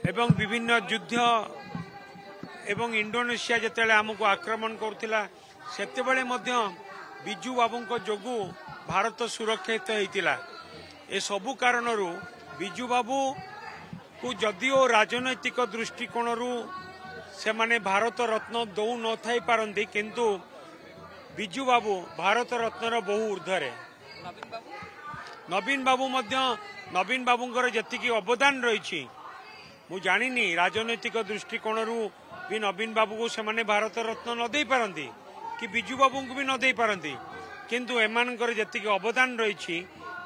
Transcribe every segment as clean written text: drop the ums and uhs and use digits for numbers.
एवं विभिन्न युद्ध एवं इंडोनेशिया जिते आमको आक्रमण करुला सेतेबेले बिजू बाबू जोगु भारत सुरक्षित होता ए सबु कारण बिजू बाबू को जदिओ राजनैतिक दृष्टिकोण से माने भारत रत्न दौ न थाई पारंती किंतु बिजू बाबू भारत रत्नर बहु ऊर्धरे नवीन बाबूंकर जी अवदान रही मु जानी राजनैतिक दृष्टिकोण भी नवीन बाबू को से माने भारत रत्न न दे पारंती कि बिजू बाबू को भी न दे पारंती किंतु एमानकर जी अवदान रही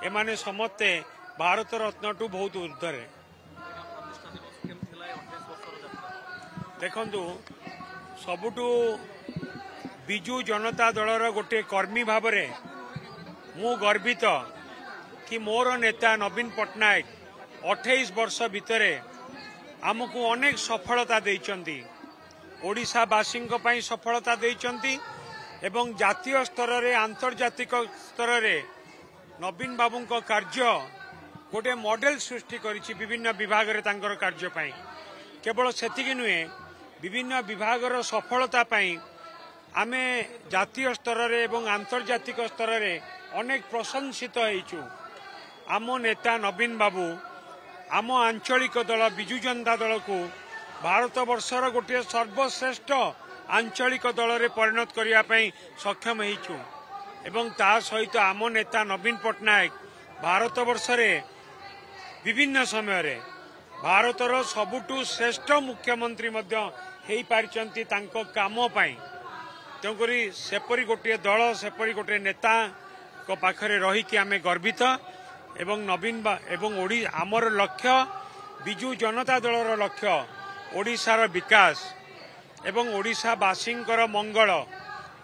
एमाने समस्ते भारत रत्न टू बहुत ऊर्धरे देखंतु सबुठु बिजू जनता दलर गोटे कर्मी भाव में मु गर्वित कि मोर नेता नवीन पट्टनायक 28 वर्ष भितर आमको अनेक सफलता देइचंती ओडिशावासी सफलता देइचंती एवं जातीय स्तर रे आंतर्जातिक स्तर रे नवीन बाबू कार्य गोटे मॉडल सृष्टि करिछि विभिन्न विभाग रे तांकर कार्य पाई केवल सेतिकी नुहे विभिन्न विभागर सफलता पाई आमे जातीय स्तर रे एवं आंतर्जातिक स्तर रे अनेक प्रशंसित होइछु आम नेता नवीन बाबू आम आंचलिक दल बिजू जनता दल को भारत वर्षर गोटे सर्वश्रेष्ठ आंचलिक दल रे परिणत करने सक्षम होइछु एवं ता सहित आम नेता नवीन पट्टनायक भारत वर्ष रे विभिन्न समय रे भारतर सबुठु श्रेष्ठ मुख्यमंत्री मध्य हेई पारिचंती तांको काम पाई तेणुकरी सेपरी गोटे दल सेपरी गोटे नेता को पाखरे रही कि आमे गर्वित एवं नवीन एवं आमर लक्ष्य बिजू जनता दलर लक्ष्य ओडिशार विकास एवं ओडिशावासी मंगल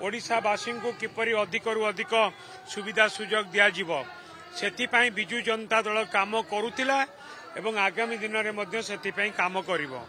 ओडिशावासी को किपरि अधिक रु अधिक सुविधा सुजोग दियाजिवो सेतिपाई बिजू जनता दल काम करुतिला एवं आगामी दिन में काम करिवो।